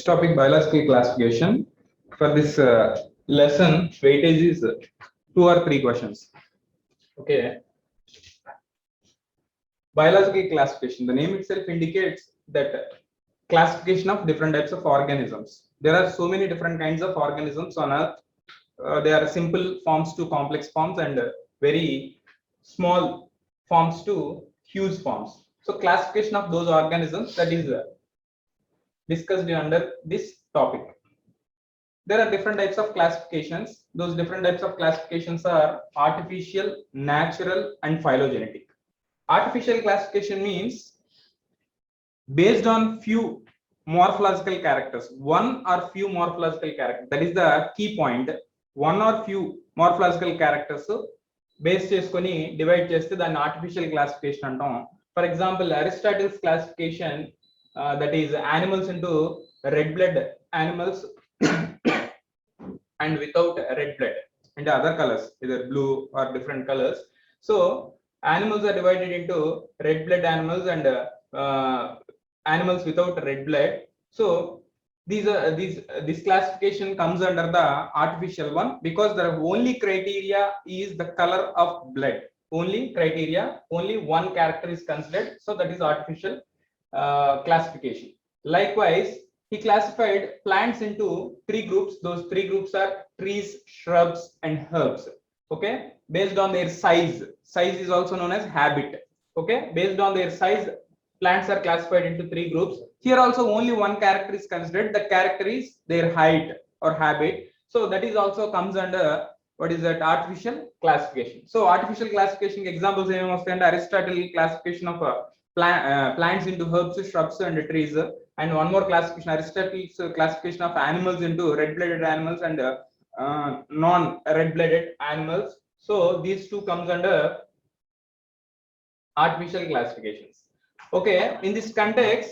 Next topic, biological classification. For this lesson, weightage is 2 or 3 questions. Okay. Biological classification. The name itself indicates that classification of different types of organisms. There are so many different kinds of organisms on Earth. They are simple forms to complex forms and very small forms to huge forms. So classification of those organisms, that is discussed under this topic. There are different types of classifications. Those different types of classifications are artificial, natural, and phylogenetic. Artificial classification means based on few morphological characters, one or few morphological characters. That is the key point. One or few morphological characters based చేసుకొని divide చేస్తే దాన్ని artificial classification అంటాం. For example Aristotle's classification that is animals into red blood animals and without red blood and other colors, either blue or different colors. So animals are divided into red blood animals and animals without red blood. So this classification comes under the artificial one because the only criteria is the color of blood. Only criteria, only one character is considered. So that is artificial classification. Likewise, he classified plants into 3 groups. Those 3 groups are trees, shrubs, and herbs. Okay, based on their size. Size is also known as habit. Okay, based on their size, plants are classified into 3 groups. Here also only one character is considered. The character is their height or habit. So that is also comes under what is that artificial classification. So artificial classification examples and Aristotle classification of plants into herbs, shrubs, and trees, and one more classification, Aristotle's classification of animals into red-blooded animals and non-red-blooded animals. So these two comes under artificial classifications. Okay, in this context,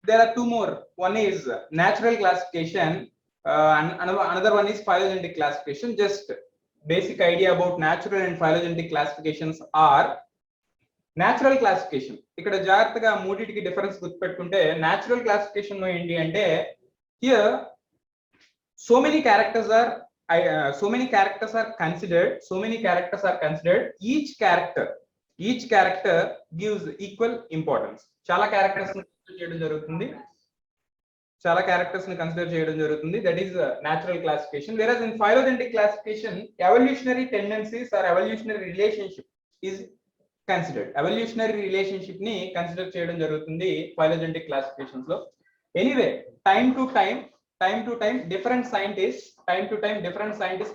there are 2 more. One is natural classification. And another one is phylogenetic classification. Just basic idea about natural and phylogenetic classifications are natural classification. ఇక్కడ జాగ్రత్తగా మూడిటికి difference గుర్తుపెట్టుకుంటే natural classification లో ఏంటి అంటే here so many characters are considered. Each character gives equal importance. చాలా characters ని consider చేయడం జరుగుతుంది. That is natural classification. Whereas in phylogenetic classification, evolutionary tendencies or evolutionary relationship is considered. Evolutionary relationship ni consider చేయడం జరుగుతుంది phylogenetic classifications లో. Anyway, time to time different scientists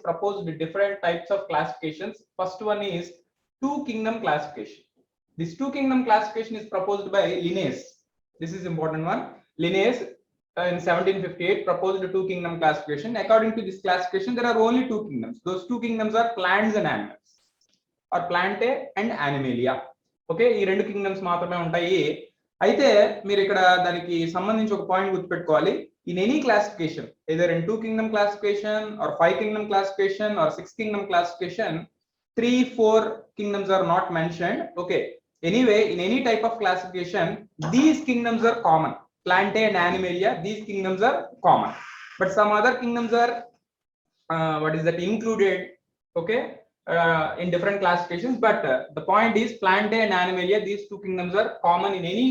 proposed different types of classifications. First one is 2 kingdom classification. This 2 kingdom classification is proposed by Linnaeus. This is important one. Linnaeus in 1758 proposed a 2 kingdom classification. According to this classification, there are only 2 kingdoms. Those 2 kingdoms are plants and animals, or Plantae and Animalia. Okay, ఈ 2 kingdoms మాత్రమే ఉంటాయి. అయితే మీరు ఇక్కడ దానికి సంబంధించి ఒక point గుర్తుపెట్టుకోవాలి. In any classification, either in 2 kingdom classification or 5 kingdom classification or 6 kingdom classification, 3-4 kingdoms are not mentioned. Okay, anyway, in any type of classification, these kingdoms are common. Plantae and Animalia, these kingdoms are common, but some other kingdoms are included, okay, in different classifications. But the point is Plantae and Animalia, these 2 kingdoms are common in any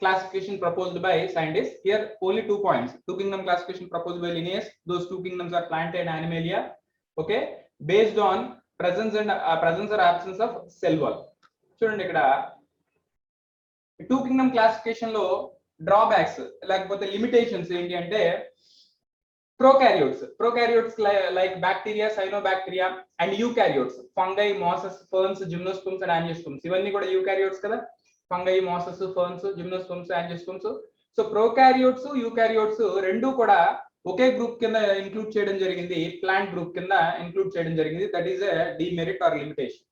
classification proposed by scientists. Here only 2 points. 2 kingdom classification proposed by Linnaeus. Those 2 kingdoms are Plantae and Animalia. Okay, based on presence or absence of cell wall. చూడండి ఇక్కడ 2 kingdom classification లో drawbacks లేకపోతే limitations ఏంటి అంటే prokaryotes like bacteria, cyanobacteria, and eukaryotes, fungi, mosses, ferns, gymnosperms and angiosperms. ఇవన్నీ కూడా eukaryotes కదా. fungi, mosses, ferns, gymnosperms, angiosperms. So prokaryotes, eukaryotes రెండు కూడా ఒకే గ్రూప్ కింద ఇంక్లూడ్ చేయడం జరిగింది, ప్లాంట్ గ్రూప్ కింద ఇంక్లూడ్ చేయడం జరిగింది. That is a demerit or limitation.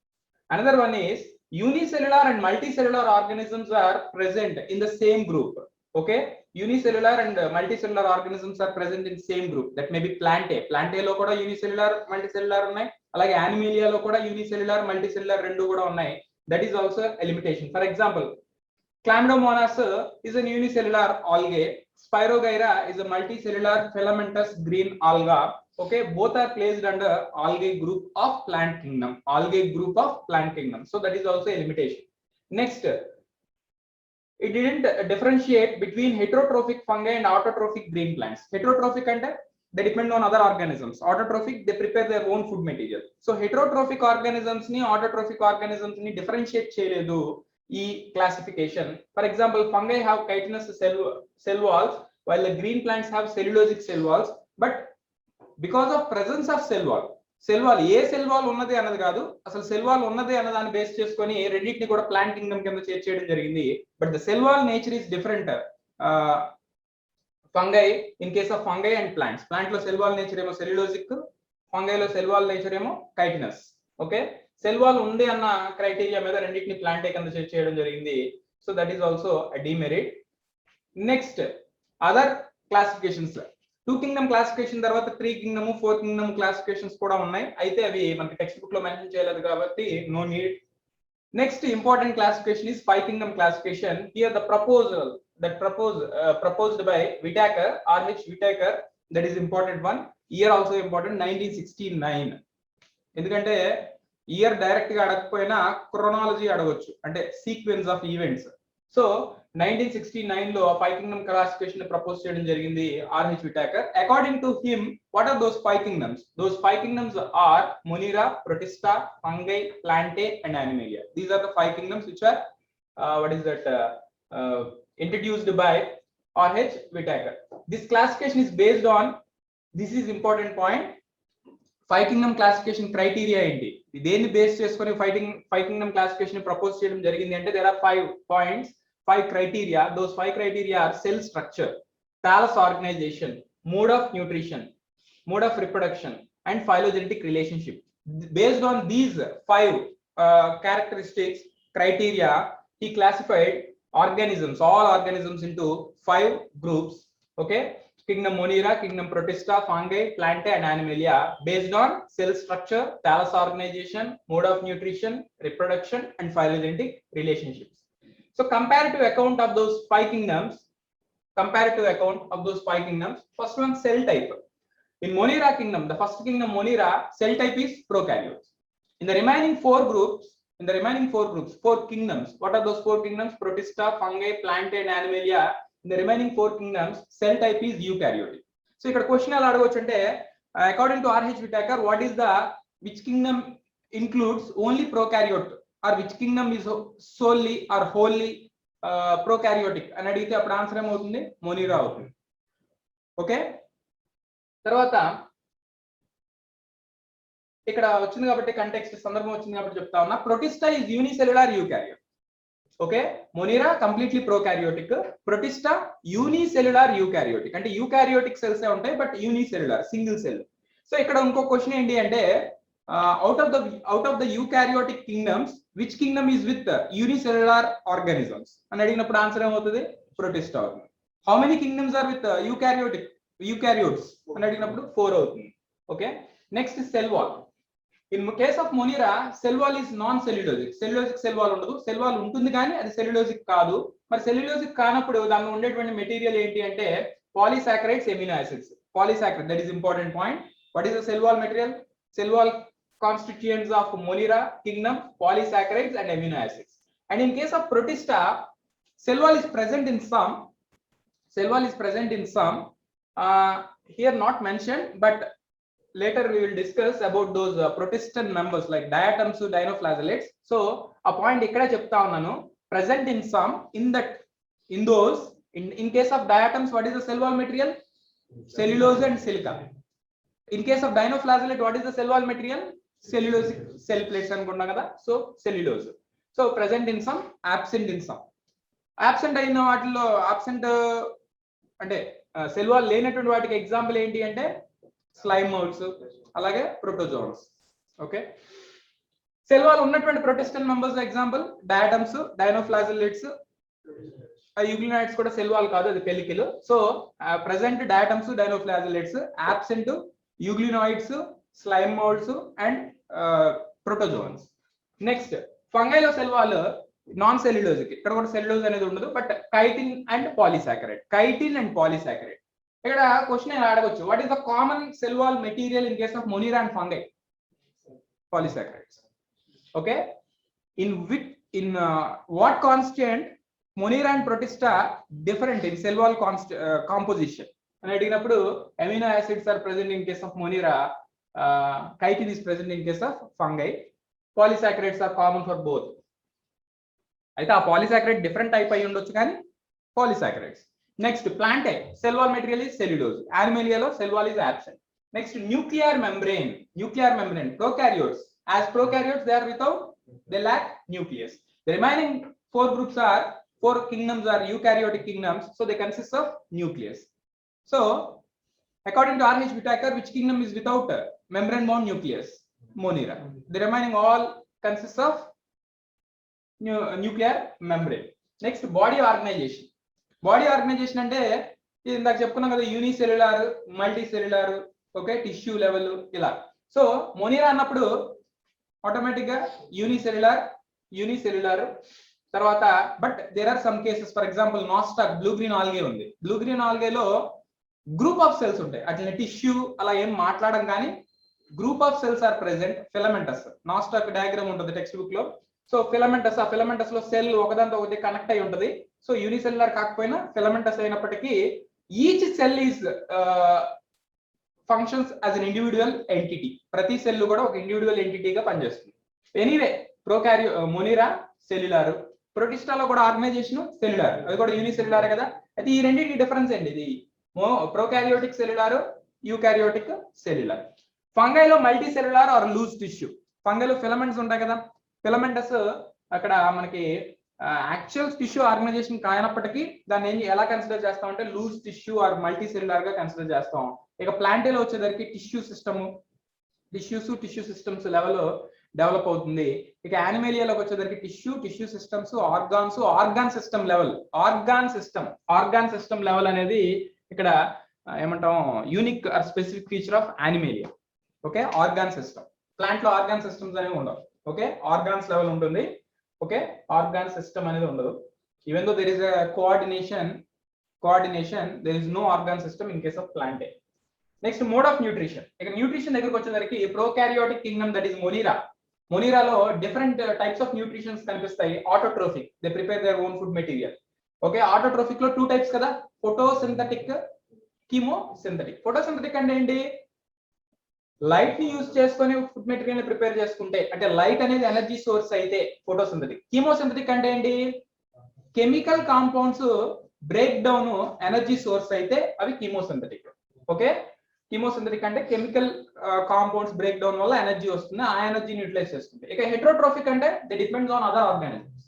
Another one is unicellular and multicellular organisms are present in the same group. Okay, unicellular and multicellular organisms are present in same group. That may be Plantae లో కూడా unicellular multicellular ఉన్నాయి, అలాగే Animalia లో కూడా unicellular multicellular రెండు కూడా ఉన్నాయి. That is also a limitation. For example, Chlamydomonas is a unicellular algae. Spirogyra is a multicellular filamentous green alga. Okay, both are placed under algae group of plant kingdom. Algae group of plant kingdom. So that is also a limitation. Next, it didn't differentiate between heterotrophic fungi and autotrophic green plants. Heterotrophic and they depend on other organisms. Autotrophic, they prepare their own food material. So heterotrophic organisms ni autotrophic organisms ni differentiate cheyaledu e classification. For example, fungi have chitinous cell walls while the green plants have cellulosic cell walls. But because of presence of cell wall A cell wall ఉన్నది అన్నది కాదు, అసలు cell wall ఉన్నది అన్న దాన్ని base చేసుకొని రెండింటిని కూడా ప్లాంట్ కింగ్డమ్ కింద చేర్చేయడం జరిగింది. But the cell wall nature is different. Fungi, in case of fungi and plants, plant లో సెల్ వాల్ నేచర్ ఏమో సెల్యులోజిక్, ఫంగై లో సెల్ వాల్ నేచర్ ఏమో కైటినస్. ఓకే, సెల్ వాల్ ఉంది అన్న క్రైటీరియా మీద రెండింటిని ప్లాంట్ కింద చేయడం జరిగింది. So that is also demerit. Next, other classifications. 2 Kingdom classification తర్వాత 3 కింగ్డమ్ 4 కింగ్డమ్ క్లాసిఫికేషన్స్ కూడా ఉన్నాయి. అయితే అవి మనకి టెక్స్ట్ బుక్ లో మెన్షన్ చేయలేదు కాబట్టి no need. Next important classification is 5 kingdom classification. Here the proposal that proposed by Whittaker, R.H. Whittaker, that is important one. Year also important, 1969. ఎందుకంటే ఇయర్ డైరెక్ట్ గా అడగకపోయినా క్రోనాలజీ అడగొచ్చు, అంటే సీక్వెన్స్ ఆఫ్ ఈవెంట్స్. సో 1969 లో 5 kingdom classification propose చేయడం జరిగింది R.H. Whittaker. According to him, what are those 5 kingdoms? Those 5 kingdoms are Monera, Protista, Fungi, Plantae and Animalia. These are the 5 kingdoms which are introduced by R.H. Whittaker. This classification is based on, this is important point, 5 kingdom classification criteria ఏంటి, దేన్ని base చేసుకొని 5 kingdom classification propose చేయడం జరిగింది అంటే there are 5 points, 5 criteria. Those 5 criteria are cell structure, thallus organization, mode of nutrition, mode of reproduction and phylogenetic relationship. Based on these 5 characteristics, criteria, he classified organisms, all organisms into 5 groups. Okay, kingdom Monera, kingdom Protista, Fungi, Plantae and Animalia, based on cell structure, thallus organization, mode of nutrition, reproduction and phylogenetic relationships. So comparative account of those 5 kingdoms, first one, cell type. In Monera kingdom, the first kingdom Monera, cell type is prokaryotes. In the remaining 4 groups, 4 kingdoms, what are those 4 kingdoms? Protista, Fungi, Plantae and Animalia. In the remaining 4 kingdoms, cell type is eukaryotic. So ఇక్కడ question ఎలా అడగొచ్చు అంటే, according to R.H. Whittaker, what is the, which kingdom includes only prokaryote, or which kingdom is solely or wholly prokaryotic అని అడిగితే అప్పుడు answer ఏమవుతుంది? మోనిరా అవుతుంది. Okay, తర్వాత ఇక్కడ వచ్చింది కాబట్టి కంటెక్స్ట్ సందర్భం వచ్చింది కాబట్టి చెప్తా ఉన్నా. Protista is unicellular eukaryote. Okay, మొనిరా completely prokaryotic, Protista unicellular eukaryotic. అంటే యూకారియోటిక్ సెల్స్ ఉంటాయి but unicellular, single cell. So ఇక్కడ ఇంకో క్వశ్చన్ ఏంటి అంటే, out of the eukaryotic kingdoms, which kingdom is with unicellular organisms అని అడిగినప్పుడు ఆన్సర్ ఏమవుతుంది? ప్రొటిస్టా అవుతుంది. How many kingdoms are with eukaryotes అని అడిగినప్పుడు 4 అవుతుంది. Okay, next cell wall. In case of మొనిరా, cell wall is non cellulosic. Cellulosic cell wall ఉండదు. Cell wall ఉంటుంది కానీ అది సెల్యులోజిక్ కాదు. మరి సెల్యులోజిక్ కానప్పుడు దానిలో ఉండేటువంటి మెటీరియల్ ఏంటి అంటే polysaccharides, amino acids. Polysaccharide, that is important point. What is the cell wall material? Cell wall constituents of Monera kingdom, polysaccharides and amino acids. And in case of Protista, cell wall is present in some, here not mentioned, but later we will discuss about those Protistan members like diatoms, dinoflagellates. So a point ikkada chepta unnanu, present in some, in those, in case of diatoms, what is the cell wall material? Cellulose and silica. In case of dinoflagellate, what is the cell wall material? Cellulosic cell plates అనుకున్నాం కదా. So cellulose. So present in some, absent in some. Absent అయిన వాటిలో, absent అంటే cell wall లేనటువంటి వాటికి example ఏంటి అంటే slime moulds, అలాగే ప్రోటోజోన్స్. ఓకే, సెల్ వాల్ ఉన్నటువంటి protistan members example diatoms, dinoflagellates. Euglenoids కూడా సెల్ వాల్ కాదు, అది pellicle. So present diatoms, dinoflagellates, absent euglenoids, slime molds and protozoans. Next, ఫంగైలో సెల్ వాల్ నాన్ సెల్యులోజిక్, ఇక్కడ కూడా సెల్యులోజ్ అనేది ఉండదు, but chitin and polysaccharide, chitin and polysaccharide. ఇక్కడ question ఇలా అడగొచ్చు, what is the common cell wall material in case of Monera and fungi? Polysaccharides. Okay, in what constant Monera and Protista different in cell wall composition అని అడిగినప్పుడు amino acids are present in case of Monera, chitin is present in case of fungi, polysaccharides are common for both. అయితే ఆ polysaccharide different type అయి ఉండొచ్చు కానీ polysaccharides. Next Plantae cell wall material is cellulose, యానిమేలియాలో cell wall is absent. Next, nuclear membrane, prokaryotes. As prokaryotes, they are without, they lack nucleus. The remaining four kingdoms are eukaryotic kingdoms, so they consist of nucleus. So, according to R.H. Whittaker, which kingdom is without membrane bound nucleus? Monera. The remaining all consist of nuclear membrane. Next, body organization. Body organization అంటే ఇందాక చెప్పుకున్నాం కదా, unicellular, multicellular, okay, tissue level ఇలా. So Monera అన్నప్పుడు automatic గా unicellular తర్వాత, but there are some cases, for example Nostoc blue green algae ఉంది, blue green ఆల్గేలో గ్రూప్ ఆఫ్ సెల్స్ ఉంటాయి, అట్లా టిష్యూ అలా ఏం మాట్లాడడం కానీ group of cells are present. Filamentous, Nostoc diagram ఉంటుంది టెక్స్ట్ బుక్ లో. సో ఫిలమెంటస్, ఆ ఫిలమెంటస్ లో సెల్ ఒకదాంతో ఒకటి కనెక్ట్ అయి ఉంటుంది. సో యూనిసెల్యులార్ కాకపోయినా ఫిలమెంటస్ అయినప్పటికీ each cell is functions as an individual entity. ప్రతి సెల్ కూడా ఒక ఇండివిజువల్ ఎంటిటీగా పనిచేస్తుంది. ఎనీవే మొనీరా సెల్యులార్, ప్రొటిస్టాలో కూడా ఆర్గనైజేషన్ సెల్యులార్, అది కూడా యూనిసెల్యులార్ కదా. అయితే ఈ రెండింటి డిఫరెన్స్ ఏంటి? ఇది ప్రోకారియోటిక్ సెల్యులార్, యూకారియోటిక్ సెల్యులార్. ఫంగైలో multicellular or loose tissue. ఫంగైలో ఫిలమెంట్స్ ఉంటాయి కదా, ఫిలమెంటస్ అక్కడ మనకి యాక్చువల్ టిష్యూ ఆర్గనైజేషన్ కానప్పటికీ దాన్ని ఎలా కన్సిడర్ చేస్తాం అంటే loose tissue or multicellular గా కన్సిడర్ చేస్తాం. ఇక ప్లాంటేలో వచ్చేసరికి టిష్యూ సిస్టమ్స్ లెవెల్ డెవలప్ అవుతుంది. ఇక యానిమేలియాలోకి వచ్చేసరికి tissue systems, organ system level అనేది ఇక్కడ ఏమంటాం unique or specific feature of Animalia. Okay, organ system. Plant లో ఆర్గాన్ సిస్టమ్స్ అనేవి ఉండవు. ఓకే, ఆర్గాన్స్ లెవెల్ ఉంటుంది. ఓకే, ఆర్గాన్ సిస్టమ్ అనేది ఉండదు. Even though there is a coordination, there is no organ system in case of plantae. Next, mode of nutrition. ఇక్కడ nutrition దగ్గరకు వచ్చేసరికి prokaryotic kingdom, that is మొనీరాలో different types of nutritions కనిపిస్తాయి. Autotrophic, they prepare their own food material. Okay, autotrophic లో 2 types కదా, photosynthetic, chemosynthetic. Photosynthetic అంటే ఏంటి? Light ని యూజ్ చేసుకొని ఫుడ్ మెటీరియల్ ని ప్రిపేర్ చేసుకుంటే, అంటే లైట్ అనేది ఎనర్జీ సోర్స్ అయితే ఫోటోసింథటిక్. కీమోసింథటిక్ అంటే ఏంటి? Chemical compounds break down energy source అయితే అవి కీమోసింథటిక్. ఓకే, కీమోసింథటిక్ అంటే కెమికల్ కాంపౌండ్స్ బ్రేక్ డౌన్ వల్ల ఎనర్జీ వస్తుంది, ఆ ఎనర్జీని యూటిలైజ్ చేస్తుంది. ఇక హెటరోట్రోఫిక్ అంటే they depends on other organisms.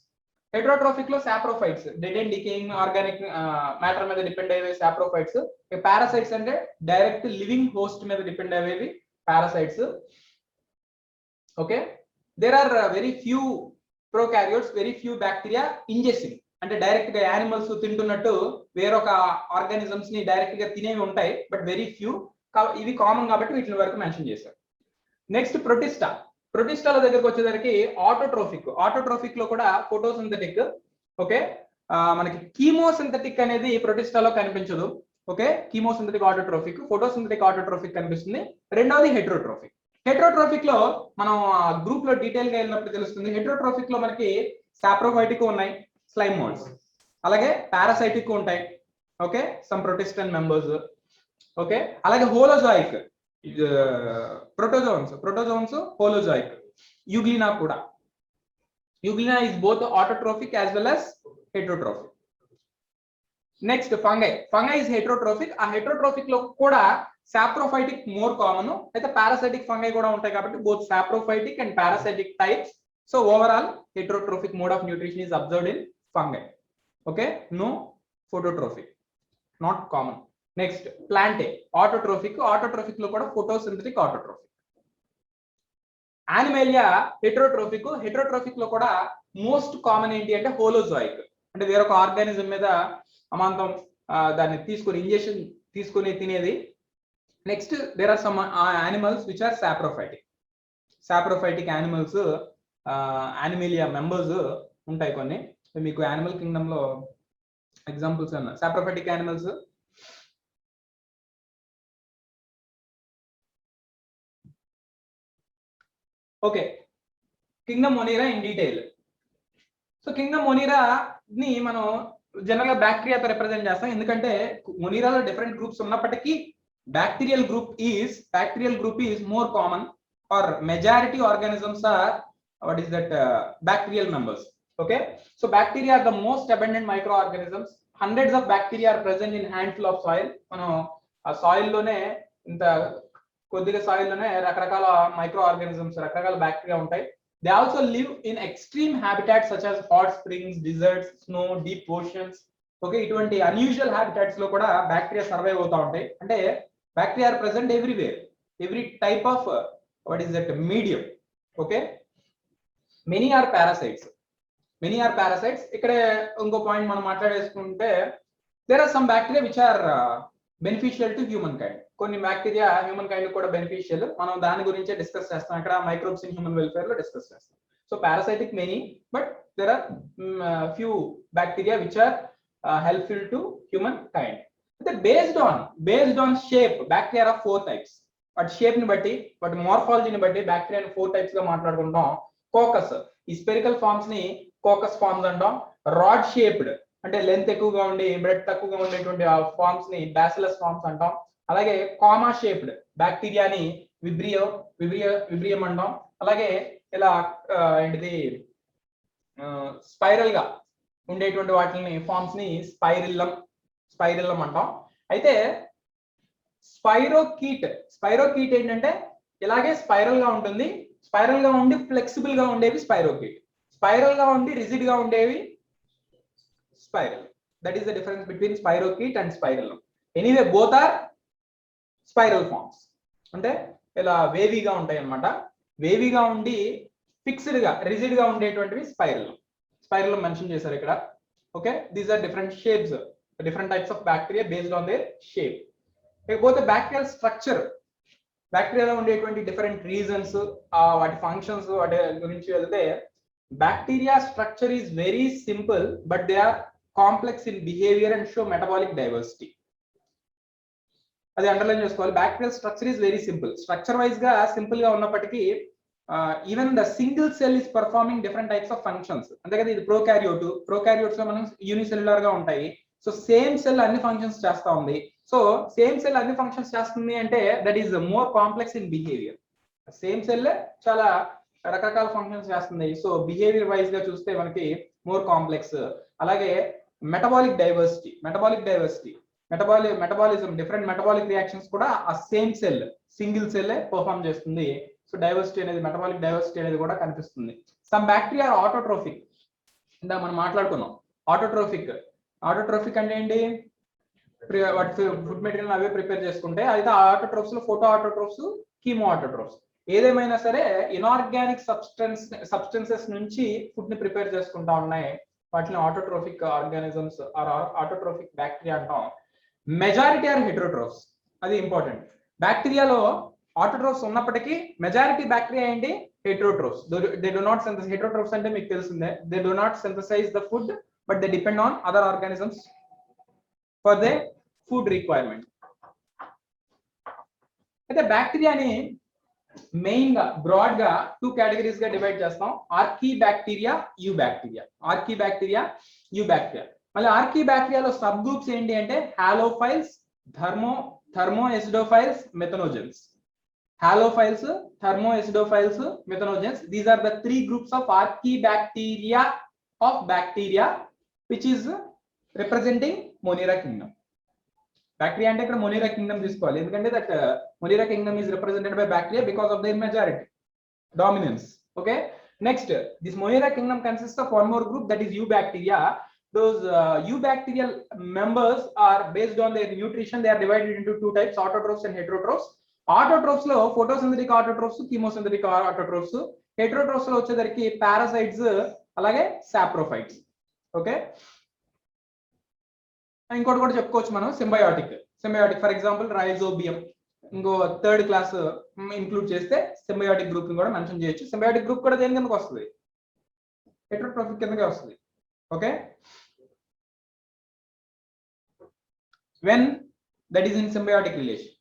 Heterotrophic లో saprophytes, dead and decaying organic matter మీద డిపెండ్ అయ్యేవి సాప్రోఫైట్స్. ఇక పారాసైట్స్ అంటే డైరెక్ట్ లివింగ్ హోస్ట్ మీద డిపెండ్ అయ్యేవి parasites. Okay, there are very few prokaryotes, very few bacteria ఇంజెస్టింగ్, అంటే డైరెక్ట్ గా యానిమల్స్ తింటున్నట్టు వేరొక ఆర్గానిజమ్స్ ని డైరెక్ట్ గా తినేవి ఉంటాయి, బట్ వెరీ ఫ్యూ. ఇవి కామన్ కాబట్టి వీటి వరకు మెన్షన్ చేశారు. నెక్స్ట్ ప్రొటిస్టాల దగ్గరకు వచ్చేసరికి ఆటోట్రోఫిక్ లో కూడా ఫోటోసింథటిక్. ఓకే, మనకి కీమోసింథటిక్ అనేది ప్రొటిస్టాలో కనిపించదు. Okay, chemosynthetic autotrophic, photosynthetic autotrophic కనిపిస్తుంది. రెండవది హెటరోట్రోఫిక్ లో మనం గ్రూప్ లో డీటెయిల్ గా వెళ్ళినప్పుడు తెలుస్తుంది. హెటరోట్రోఫిక్ లో మనకి సాప్రోఫైటిక్ ఉన్నాయి, స్లైమ్ మోల్డ్స్, అలాగే పారాసైటిక్ ఉంటాయి. Okay, some protistan members. Okay, అలాగే హోలోజాయిక్, ప్రోటోజోన్స్ హోలోజాయిక్. యూగ్లినా కూడా, Euglena is both autotrophic as well as heterotrophic. Next fungi is heterotrophic. ఆ హెటరోట్రోఫిక్ లో కూడా సాప్రోఫైటిక్ మోర్ కామన్, అయితే పారాసైటిక్ ఫంగై కూడా ఉంటాయి కాబట్టి both saprophytic and parasitic types. So overall heterotrophic mode of nutrition is observed in fungi. Okay, no phototrophic, not common. Next, plantae, autotrophic లో కూడా photosynthetic autotrophic. Animalia heterotrophic లో కూడా most common ఏంటి అంటే హోలోజాయిక్, అంటే వేరొక ఆర్గానిజం మీద అమాంతం దాన్ని తీసుకొని ఇంజెక్షన్ తీసుకొని తినేది. Next, there are some animals which are saprophytic. Saprophytic animals Animalia members ఉంటాయి కొన్ని. మీకు యానిమల్ కింగ్డమ్ లో ఎగ్జాంపుల్స్ అన్న saprophytic animals, okay. Kingdom Monera in detail. So kingdom Monera ని మనం జనరల్ గా బ్యాక్టీరియాతో రిప్రజెంట్ చేస్తాం, ఎందుకంటే మొనీరాలో డిఫరెంట్ గ్రూప్స్ ఉన్నప్పటికీ bacterial group is more common, or majority organisms are what is that bacterial members. Okay, so bacteria are the most abundant microorganisms. Hundreds of bacteria are present in handful of soil. మనం ఆ soil లోనే ఇంత కొద్దిగా soil లోనే రకరకాల microorganisms, రకరకాల bacteria ఉంటాయి. They also live in extreme habitats such as hot springs, deserts, snow, deep oceans. Okay, ఇటువంటి అన్యూజువల్ హ్యాబిటాట్స్ లో కూడా బ్యాక్టీరియా సర్వైవ్ అవుతా ఉంటాయి. అంటే bacteria are present everywhere, every type of what is that medium. Okay, many are parasites. ఇక్కడ ఇంకో point మనం మాట్లాడేసుకుంటే there are some bacteria which are beneficial to humankind. కొన్ని బ్యాక్టీరియా హ్యూమన్ కైండ్ కూడా beneficial, మనం దాని గురించే డిస్కస్ చేస్తాం ఇక్కడ మైక్రోబ్స్ ఇన్ హ్యూమన్ వెల్ఫేర్ లో డిస్కస్ చేస్తాం. So parasitic many, but there are few bacteria which are helpful to humankind. అయితే based on shape bacteria are 4 types. వాటి షేప్ ని బట్టి, వాటి మార్ఫాలజీని బట్టి బ్యాక్టీరియా 4 టైప్స్ గా మాట్లాడుకుంటాం. కోకస్, ఈ స్పెరికల్ ఫార్మ్స్ ని కోకస్ ఫార్మ్స్ అంటాం. రాడ్ షేప్డ్ అంటే లెంత్ ఎక్కువగా ఉండి బ్రెడ్ తక్కువగా ఉండేటువంటి ఆ ఫార్మ్స్ ని బ్యాసిలస్ ఫార్మ్స్ అంటాం. అలాగే కామా షేప్డ్ బ్యాక్టీరియాని విబ్రియం అంటాం. అలాగే ఇలా ఏంటిది స్పైరల్ గా ఉండేటువంటి వాటిని ఫార్మ్స్ ని స్పైరిల్లం అంటాం. అయితే స్పైరోకీట్ ఏంటంటే ఇలాగే స్పైరల్ గా ఉంటుంది, స్పైరల్ గా ఉండి ఫ్లెక్సిబుల్ గా ఉండేవి స్పైరోకీట్, స్పైరల్ గా ఉండి రిజిడ్ గా ఉండేవి spiral. That is the difference between spirochete and spiral. Anyway both are spiral forms. అంటే ఇలా వేవీగా ఉంటాయి అన్నమాట. వేవీగా ఉండి ఫిక్స్డ్ గా రిజిడ్ గా ఉండేటువంటివి స్పైరల్ మెన్షన్ చేశారు ఇక్కడ. Okay, these are different shapes, different types of bacteria based on their shape. ఇకపోతే బ్యాక్టీరియల్ స్ట్రక్చర్, బ్యాక్టీరియాలో ఉండేటువంటి డిఫరెంట్ రీజన్స్, వాటి ఫంక్షన్స్, వాటి గురించి వెళ్తే bacteria structure is very simple but they are complex in behaviour and show metabolic diversity. అది underline చేసుకోవాలి. Bacterial structure is very simple, structure wise గా సింపుల్ గా ఉన్నప్పటికీ even the single cell is performing different types of functions. అంతే కదా, ఇది prokaryotes లో మనం యూనిసెల్యులర్ గా ఉంటాయి. సో సేమ్ సెల్ అన్ని ఫంక్షన్స్ చేస్తా ఉంది. సో సేమ్ సెల్ అన్ని ఫంక్షన్స్ చేస్తుంది అంటే that is more complex in behaviour. Same cell చాలా రకరకాల ఫంక్షన్స్ చేస్తుంది. సో బిహేవియర్ వైజ్ గా చూస్తే మనకి మోర్ కాంప్లెక్స్. అలాగే metabolic diversity, metabolism, different metabolic reactions కూడా ఆ same cell, single cell perform చేస్తుంది. సో డైవర్సిటీ అనేది, మెటబాలిక్ డైవర్సిటీ అనేది కూడా కనిపిస్తుంది. సమ్ బ్యాక్టీరియా ఆటోట్రోఫిక్, ఇందా మనం మాట్లాడుకున్నాం. ఆటోట్రోఫిక్ అంటే ఏంటి, వాటి ఫుడ్ మెటీరియల్ అవే ప్రిపేర్ చేసుకుంటే. అయితే ఆటోట్రోఫ్స్ లో ఫోటో ఆటోట్రోఫ్స్, కీమో ఆటోట్రోఫ్స్, ఏదేమైనా సరే ఇనార్గానిక్ సబ్స్టెన్సెస్ నుంచి ఫుడ్ ని ప్రిపేర్ చేసుకుంటా ఉన్నాయి. వాటిని autotrophic organisms or autotrophic bacteria అంటాం. మెజారిటీ ఆర్ హెటరోట్రోఫ్స్, అది ఇంపార్టెంట్. బ్యాక్టీరియాలో ఆటోట్రోఫ్స్ ఉన్నప్పటికీ మెజారిటీ బ్యాక్టీరియా ఏంటి, heterotrophs. They do not synthesize. Heterotrophs అంటే మీకు తెలిసిందే, they do not synthesize the food but they depend on other organisms for they food requirement. అయితే బ్యాక్టీరియాని మెయిన్ గా బ్రాడ్ గా 2 కేటగిరీస్ గా డివైడ్ చేస్తాం. Archaea bacteria, you bacteria. మళ్ళీ ఆర్కీ బ్యాక్టీరియాలో సబ్ గ్రూప్స్ ఏంటి అంటే హాలోఫైల్స్, థర్మోఎసిడోఫైల్స్, మెథనోజెన్స్. These are the 3 groups of archaebacteria of bacteria which is representing Monera kingdom. Bacteria అంటే ఇక్కడ Monera kingdom తీసుకోవాలి, ఎందుకంటే that Monera kingdom is represented by bacteria because of their majority dominance. Okay, next this Monera kingdom consists of one more group, that is eubacteria. Those eubacterial members are based on their nutrition. They are divided into 2 types, autotrophs and heterotrophs. Autotrophs లో photosynthetic autotrophs, chemosynthetic autotrophs. హెటరోట్రోఫ్స్ లో వచ్చేసరికి parasites, అలాగే saprophytes. Okay, ఇంకోటి కూడా చెప్పుకోవచ్చు మనం, symbiotic. For example rhizobium, ఇంకో third class include చేస్తే సింబయోటిక్ గ్రూప్ కూడా మెన్షన్ చేయొచ్చు. సింబయోటిక్ గ్రూప్ కూడా దేని కిందకి వస్తుంది? హెటెరోట్రోఫిక్ కిందకే వస్తుంది. Okay, when that is in symbiotic relation,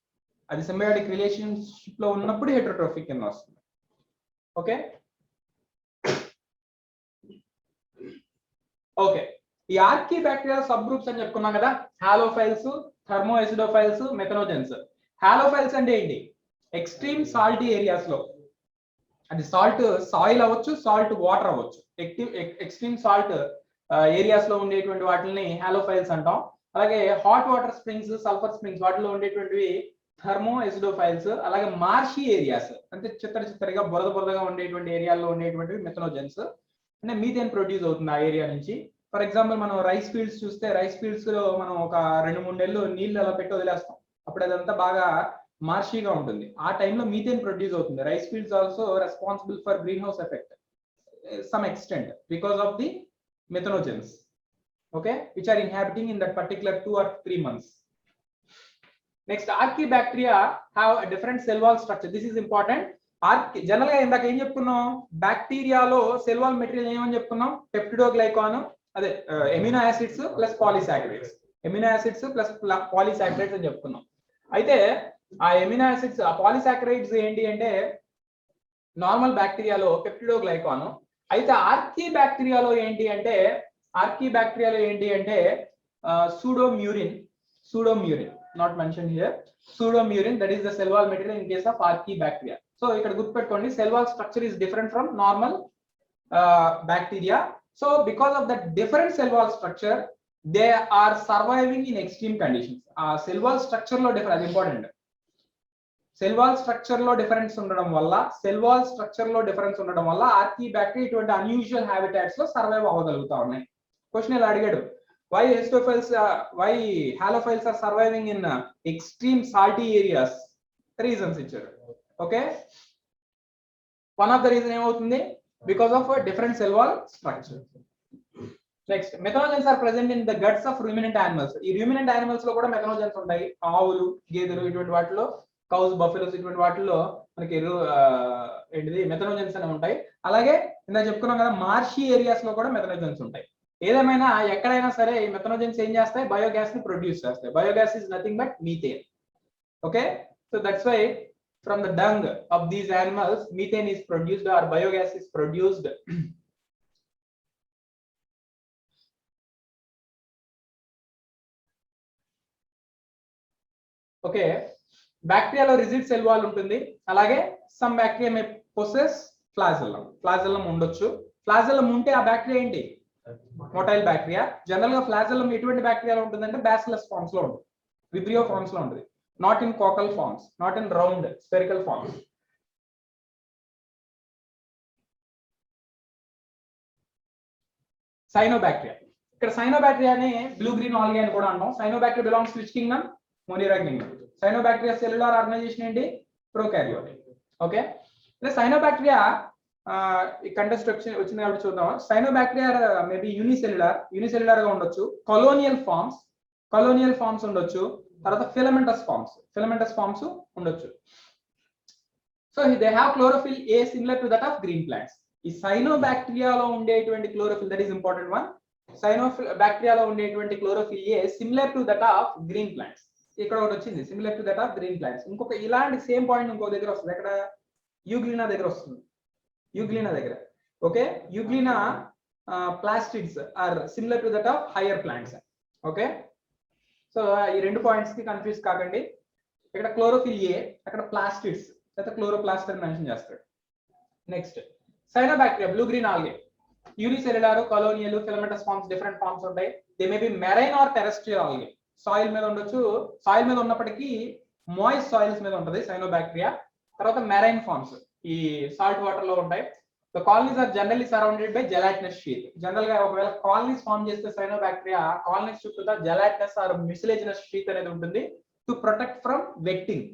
అది సింబయోటిక్ రిలేషన్షిప్ లో ఉన్నప్పుడు హెటెరోట్రోఫిక్ కింద వస్తుంది. ఓకే ఓకే, ఈ ఆర్కీ బ్యాక్టీరియా సబ్ గ్రూప్స్ అని చెప్పుకున్నాం కదా, హాలోఫైల్స్, థర్మోఎసిడోఫైల్స్, మెథనోజెన్స్. హాలోఫైల్స్ అంటే ఏంటి? ఎక్స్ట్రీమ్ సాల్టీ ఏరియాస్ లో, అది సాల్ట్ సాయిల్ అవ్వచ్చు, సాల్ట్ వాటర్ అవ్వచ్చు, ఎక్స్ట్రీమ్ సాల్ట్ ఏరియాస్ లో ఉండేటువంటి వాటిని హాలోఫైల్స్ అంటాం. అలాగే hot water springs, sulphur springs వాటిలో ఉండేటువంటివి థర్మో ఎసిడోఫైల్స్. అలాగే మార్షీ ఏరియాస్ అంటే చిత్తడిగా బురదగా ఉండేటువంటి ఏరియాలో ఉండేటువంటివి మెథనోజెన్స్. అంటే మీథేన్ ప్రొడ్యూస్ అవుతుంది ఆ ఏరియా నుంచి. ఫర్ ఎగ్జాంపుల్ మనం రైస్ ఫీల్డ్స్ చూస్తే, రైస్ ఫీల్డ్స్ లో మనం ఒక 2-3 నెలలు నీళ్లు అలా పెట్టి వదిలేస్తాం, అప్పుడు అదంతా బాగా మార్షీగా ఉంటుంది. ఆ టైంలో మీథేన్ ప్రొడ్యూస్ అవుతుంది. Rice fields also responsible for greenhouse effect some extent because of the methanogens, okay, which are inhabiting in that particular 2 or 3 months. Next, archaebacteria have a different cell wall structure. This is important. General గా ఇందాక ఏం చెప్పుకున్నాం? బ్యాక్టీరియాలో cell wall material ఏమని చెప్పుకున్నాం? Peptidoglycan, అదే amino acids plus polysaccharides, amino acids plus polysaccharides అని చెప్పుకున్నాం. అయితే ఆ ఎమినో యాసిడ్స్, ఆ పాలీసాకరైడ్స్ ఏంటి అంటే నార్మల్ బ్యాక్టీరియాలో పెప్టిడోగ్లైకాన్. అయితే ఆర్కీ బ్యాక్టీరియాలో ఏంటి అంటే pseudomurine, not mentioned here. Pseudomurine, that is the cell wall material in case of archaebacteria. So ఇక్కడ గుర్తుపెట్టుకోండి, cell wall structure is different from normal bacteria. So because of that different cell wall structure, they are surviving in extreme conditions. Cell wall structure లో difference, అది important. Cell wall structure లో difference ఉండడం వల్ల ఆర్కీబ్యాక్టీరియా ఇటువంటి unusual habitats లో survive అవ్వగలుగుతా ఉన్నాయి. Question ఇలా అడిగాడు, why halophiles are surviving in extreme salty areas? Reasons ఇచ్చారు. Okay, one of the reason ఏమవుతుంది? Because of different cell wall structure. Next, methanogens are present in the guts of ruminant animals. ఈ ruminant animals లో కూడా మెథనోజెన్స్ ఉంటాయి. ఆవులు, గేదెలు, ఇటువంటి వాటిలో, కౌస్, బఫెలోస్, ఇటువంటి వాటిల్లో మనకి ఏంటిది మెథనోజెన్స్ అనేవి ఉంటాయి. అలాగే ఇందాక చెప్పుకున్నాం కదా, మార్షీ ఏరియాస్ లో కూడా మెథనోజెన్స్ ఉంటాయి. ఏదేమైనా ఎక్కడైనా సరే ఈ మెథనోజెన్స్ ఏం చేస్తాయి? బయోగ్యాస్ ని ప్రొడ్యూస్ చేస్తాయి. Biogas is nothing but methane. Okay, so that's why from the dung of these animals methane is produced or biogas is produced. Okay, బ్యాక్టీరియాలో రిజిడ్ సెల్ వాల్ ఉంటుంది. అలాగే some bacteria may possess flagellum ఉండొచ్చు. Flagellum ఉంటే ఆ bacteria ఏంటి? Motile bacteria. General గా ఫ్లాజెల్లం ఎటువంటి బ్యాక్టీరియాలో ఉంటుందంటే బ్యాసిలస్ ఫార్మ్స్ లో ఉంటుంది, విబ్రియో ఫార్మ్స్ లో ఉంటుంది, not in coccal forms, not in round spherical forms. Cyanobacteria, ఇక్కడ సైనోబాక్టీరియాని బ్లూ గ్రీన్ ఆల్గే అని కూడా అంటాం. Cyanobacteria belongs to which kingdom? Monera kingdom. Cyanobacteria cellular organization ఏంటి? ప్రోకారియోటిక్. ఓకే, సైనోబాక్టీరియా ఈ కంటెస్ట్ వచ్చింది కాబట్టి చూద్దాం. సైనోబాక్టీరియా మేబీ యూనిసెల్యులార్ గా ఉండొచ్చు, కొలోనియల్ ఫార్మ్స్ ఉండొచ్చు, తర్వాత ఫిలమెంటస్ ఫార్మ్స్ ఉండొచ్చు. So they have chlorophyll a similar to that of green plants. ఈ సైనోబాక్టీరియాలో ఉండేటువంటి chlorophyll, that is important one. సైనోబాక్టీరియాలో ఉండేటువంటి chlorophyll a similar to that of green plants. ఇక్కడ ఒకటి వచ్చింది, similar to that of green plants. ఇంకొక ఇలాంటి సేమ్ పాయింట్ ఇంకో దగ్గర వస్తుంది. ఎక్కడ? యూగ్లీనా దగ్గర వస్తుంది. Okay, Euglena plastids are similar to that of higher plants. Okay, so ఈ రెండు పాయింట్స్ కి కన్ఫ్యూజ్ కాకండి. ఇక్కడ క్లోరోఫిల్ ఏ, అక్కడ ప్లాస్టిడ్స్ లేదా క్లోరోప్లాస్ట్ అని మెన్షన్ చేస్తాడు. Next, cyanobacteria blue green algae, unicellular, colonial, filamentous forms, different forms ఉంటాయి. They may be marine or terrestrial algae. Soil మీద ఉండొచ్చు, సాయిల్ మీద ఉన్నప్పటికీ మాయిస్ట్ సాయిల్స్ మీద ఉంటుంది సైనోబాక్టీరియా. తర్వాత మెరైన్ ఫార్మ్స్ ఈ సాల్ట్ వాటర్ లో ఉంటాయి. The colonies are generally surrounded by gelatinous sheet. General గా ఒకవేళ కాలనీస్ ఫార్మ్ చేస్తే సైనోబాక్టీరియా కాలనీస్ చుట్టూ జెలాటినస్ ఆర్ మ్యూసిలేజినస్ షీట్ అనేది ఉంటుంది to protect from wetting.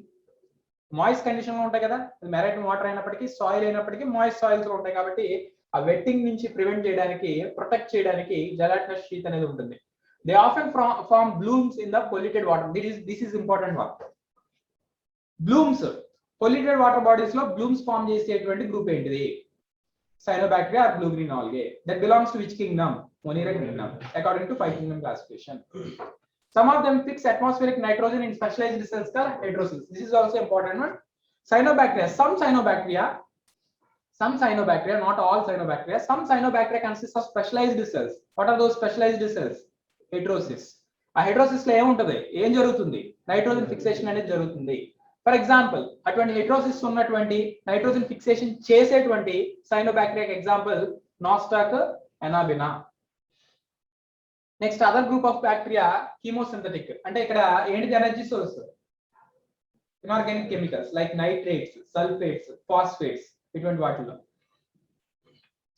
Moist condition లో ఉంటాయి కదా, మెరైన్ వాటర్ అయినప్పటికీ, సాయిల్ అయినప్పటికీ మాయిస్ట్ సాయిల్స్ లో ఉంటాయి కాబట్టి ఆ వెట్టింగ్ నుంచి ప్రివెంట్ చేయడానికి, ప్రొటెక్ట్ చేయడానికి జెలాటినస్ షీట్ అనేది ఉంటుంది. They often form blooms in the polluted water. This is important one. Blooms, polluted water bodies లో బ్లూమ్స్ ఫామ్ చేసేటువంటి గ్రూప్ ఏంటిది? Cyanobacteria or blue green algae. That belongs to which kingdom? Monera kingdom, according to 5 kingdom classification. Some of them fix atmospheric nitrogen in specialized cells called hydrocells. This is also important one. Cyanobacteria, some cyanobacteria, not all cyanobacteria, some cyanobacteria consist of specialized cells. What are those specialized cells? Hydrocysts. ఆ hydrocysts లో ఏముంటది, ఏం జరుగుతుంది? Nitrogen fixation అనేది జరుగుతుంది. For example అటువంటి hydrocysts ఉన్నటువంటి nitrogen fixation చేసేటువంటి cyanobacteria example Nostoc, Anabaena. Next other group of bacteria chemosynthetic, అంటే ఇక్కడ ఏంటిది energy source? Inorganic chemicals like nitrates, sulphates, phosphates, ఇటువంటి వాటిలో.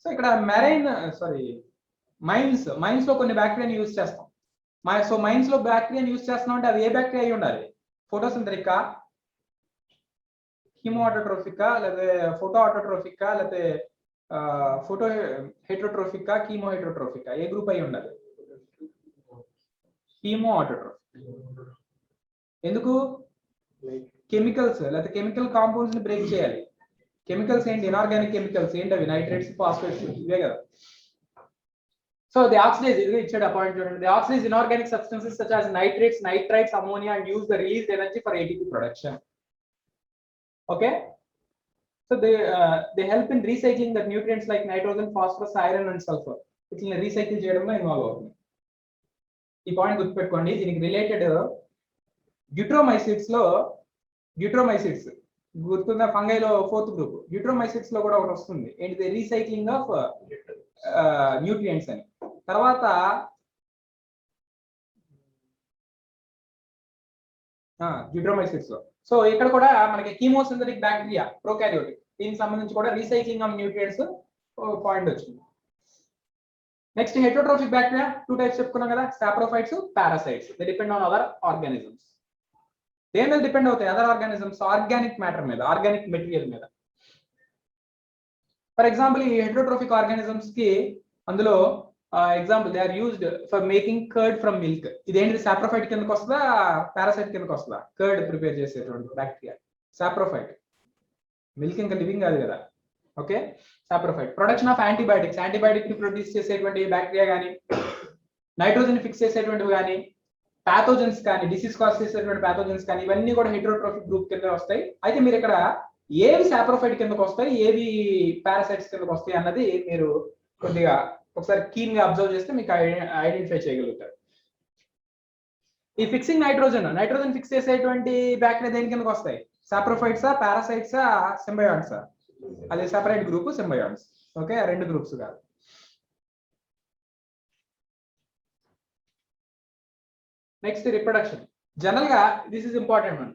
సో ఇక్కడ మైన్స్ లో కొన్ని బ్యాక్టీరియాని యూజ్ చేస్తాం. సో మైన్స్ లో బ్యాక్టీరియాని యూజ్ చేస్తున్నాం అంటే అది ఏ బ్యాక్టీరియా అయి ఉండాలి? ఫోటోసింథటికా, హిమో ఆటోట్రోఫికా, లేదా ఫోటో ఆటోట్రోఫికా, లేకపోతే ఫోటో హెట్రోట్రోఫికా, కీమో హెట్రోట్రోఫికా, ఏ గ్రూప్ అయి ఉండాలి? Chemo autotrophic. ఎందుకు? కెమికల్స్ లేదా కెమికల్ కాంపౌండ్స్ ని బ్రేక్ చేయాలి. కెమికల్స్ ఏంటి? ఇనార్గానిక్ కెమికల్స్ ఏంటి? అవి నైట్రేట్స్, ఫాస్ఫేట్స్, ఇవే కదా. So the oxidase, it should appoint the oxidase inorganic substances such as nitrates, nitrites, ammonia, and use the released energy for ATP production. Okay, so they help in recycling the nutrients like nitrogen, phosphorus, iron, and sulfur. It will recycle చేయడంలో involve అవుతుంది. ఈ point గుర్తుపెట్టుకోండి. దీనికి related గ్యూట్రోమైసిడ్స్ గుర్తుందా? ఫంగైలో 4th group గ్యూట్రోమైసిడ్స్ లో కూడా ఒకటి వస్తుంది. ఏంటిది? రీసైక్లింగ్ ఆఫ్ న్యూట్రియంట్స్ అని. తర్వాత గ్యూట్రోమైసిడ్స్ లో. సో ఇక్కడ కూడా మనకి కీమోసింథటిక్ బ్యాక్టీరియా ప్రోకారియోటిక్, దీనికి సంబంధించి కూడా రీసైక్లింగ్ ఆఫ్ న్యూట్రియంట్స్ పాయింట్ వచ్చింది. నెక్స్ట్ హెటరోట్రోఫిక్ బ్యాక్టీరియా 2 టైప్స్ చెప్పుకున్నాం కదా, saprophytes, parasites. They depend on other organisms. దేని మీద డిపెండ్ అవుతాయి? అదర్ ఆర్గానిజమ్స్ ఆర్గానిక్ మ్యాటర్ మీద, ఆర్గానిక్ మెటీరియల్ మీద. ఫర్ ఎగ్జాంపుల్ ఈ హెటరోట్రోఫిక్ ఆర్గానిజమ్స్ కి అందులో example they are used for making curd from milk. ఇదేంటి? సాప్రోఫైట్ కిందకి వస్తుందా, పారాసైట్ కిందకి వస్తుందా? కర్డ్ ప్రిపేర్ చేసేటువంటి బ్యాక్టీరియా సాప్రోఫైట్. మిల్క్ ఇంకా లివింగ్ కాదు కదా. Okay, సాప్రోఫైట్. Production of antibiotics, antibiotic ని ప్రొడ్యూస్ చేసేటువంటి బ్యాక్టీరియా కానీ, నైట్రోజన్ ఫిక్స్ చేసేటువంటివి కానీ, పాథోజన్స్ కానీ, డిసీజ్ కాజ్ చేసేటువంటి పాథోజన్స్ కానీ, ఇవన్నీ కూడా హెటరోట్రోఫిక్ గ్రూప్ కింద వస్తాయి. అయితే మీరు ఇక్కడ ఏవి సాప్రోఫైట్ కిందకి వస్తాయి, ఏవి పారాసైట్స్ కిందకి వస్తాయి అన్నది మీరు కొద్దిగా ఒకసారి కీన్ గా అబ్జర్వ్ చేస్తే మీకు ఐడెంటిఫై చేయగలుగుతారు. ఈ ఫిక్సింగ్ నైట్రోజన్ ఫిక్స్ చేసేటువంటి బ్యాక్టీరియా దేని కిందకి వస్తాయి? సాప్రోఫైట్సా, పారాసైట్సా, సింబయాన్సా? అది separate group symbionts. Okay, 2 groups కాదు. Next reproduction. జనరల్ గా this is important one.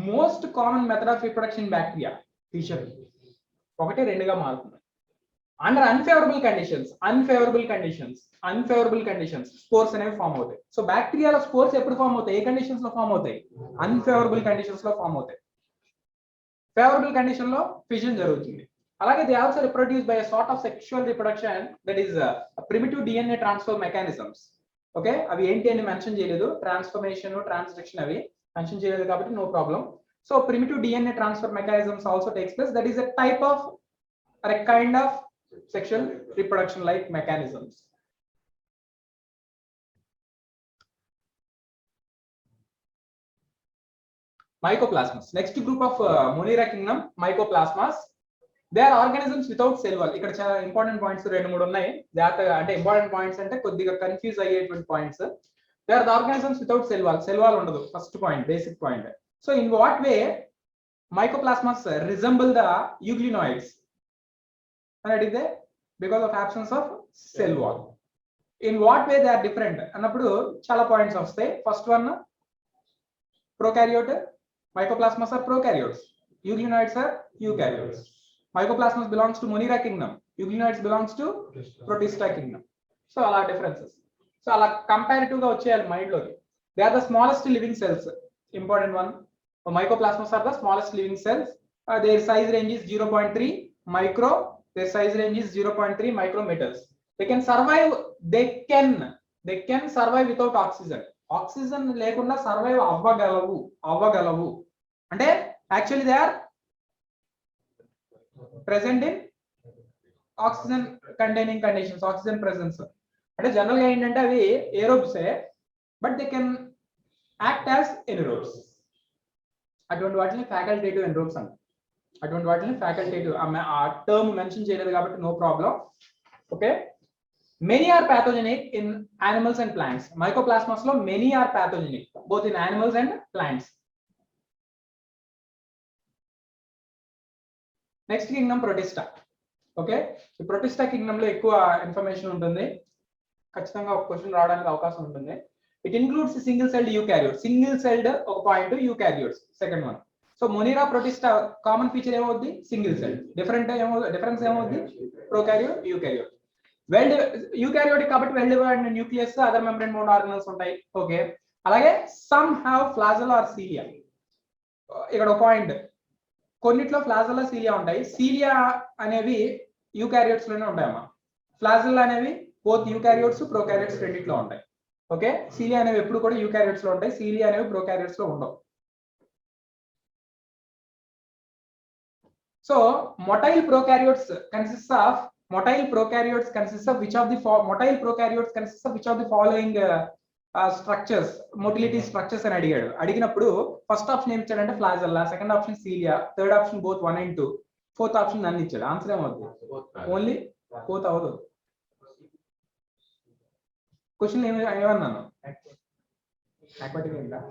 Most common method of reproduction bacteria fission 1-2గా మారుతుంది. అండర్ అన్ఫేవరబుల్ కండిషన్స్ స్పోర్స్ అనేవి ఫామ్ అవుతాయి. సో బ్యాక్టీరియాలో స్పోర్స్ ఎప్పుడు ఫామ్ అవుతాయి? ఏ కండిషన్స్ లో ఫామ్ అవుతాయి? అన్ఫేవరబుల్ కండిషన్స్ లో ఫామ్ అవుతాయి. ఫేవరబుల్ కండిషన్ లో ఫిషన్ జరుగుతుంది. అలాగే they also reproduce by a sort of sexual reproduction that is primitive DNA transfer mechanisms. Okay, అవి ఏంటి అని మెన్షన్ చేయలేదు. ట్రాన్స్ఫర్మేషన్, ట్రాన్స్క్రిప్షన్ అవి మెన్షన్ చేయలేదు కాబట్టి no problem. So primitive DNA transfer mechanisms also takes place. That is a type of or a kind of sexual reproduction like mechanisms. Mycoplasmas. Next group of Monera kingdom, Mycoplasmas. They are organisms without cell wall. ఇక్కడ చాలా important points 2-3 ఉన్నాయి. జాగ్రత్తగా, అంటే important points అంటే కొద్దిగా confuse అయ్యేటువంటి points. They are the organisms without cell wall. Cell wall ఉండదు. First point, basic point. So in what way Mycoplasmas resemble the euglenoids? And it is there because of absence of cell wall. In what way they are different అన్నప్పుడు చాలా points వస్తాయి. First one, prokaryote. Mycoplasmas are prokaryotes. Euglenoids are eukaryotes. Mycoplasmas belongs to Monera kingdom. Euglenoids belongs to Protista kingdom. So ala differences. So ala comparative ga vacheyali mind loki. They are the smallest living cells. Important one. Mycoplasmas are the smallest living cells. Their size range is 0.3 micro. Their size range is 0.3 micrometers. They can survive without oxygen. Oxygen లేకుండా survive అవ్వగలవు. అంటే Actually they are present in oxygen containing conditions, oxygen presence. అంటే general గా ఏంటంటే అవి ఏరోబ్సే, but they can act as anaerobes. అటువంటి వాటిని facultative ఎనరోబ్స్ అంట. అటువంటి వాటిని ఫ్యాకల్టేటివ్, ఆ టర్మ్ మెన్షన్ చేయలేదు కాబట్టి no problem. Okay, many are pathogenic in animals and plants. Mycoplasmas లో many are pathogenic both in animals and plants. Next Kingdom Protista. Okay, ఈ ప్రొటిస్టా కింగ్డమ్ లో ఎక్కువ ఇన్ఫర్మేషన్ ఉంటుంది, ఖచ్చితంగా ఒక క్వశ్చన్ రావడానికి అవకాశం ఉంటుంది. It includes single celled eukaryotes. Single celled ఒక point, eukaryotes second one. So Monera Protista common feature ఏమవుద్ది? Single cell. డిఫరెన్స్ ఏమవుద్ది? Prokaryote, eukaryote. వెల్ యూకారియోటిక్ కాబట్టి well divided nucleus, other membrane bound organelles ఉంటాయి. Okay, అలాగే some have flagella or cilia. ఇక్కడ ఒక point, కొన్నిట్లో flagella cilia ఉంటాయి. Cilia అనేవి యూకారియోట్స్ లోనే ఉంటాయమ్మా. ఫ్లాజెలా అనేవి బోత్ యూకారియోట్స్ ప్రోకారియోట్స్ రెండిట్లో ఉంటాయి. ఓకే, సీలియా అనేవి ఎప్పుడు కూడా యూకారియోట్స్ లో ఉంటాయి, సీలియా అనేవి ప్రోకారియోట్స్ లో ఉండవు. So motile prokaryotes consists of which of the following structures, motility structures అని అడిగినప్పుడు ఫస్ట్ ఆప్షన్ ఏమి ఇచ్చాడంటే flagella, second option cilia, third option both 1 and 2, fourth option నన్ను ఇచ్చాడు. ఆన్సర్ ఏమవుతుంది? ఓన్లీ ఫోర్త్ అవ్వదు. క్వశ్చన్ ఏమన్నాను?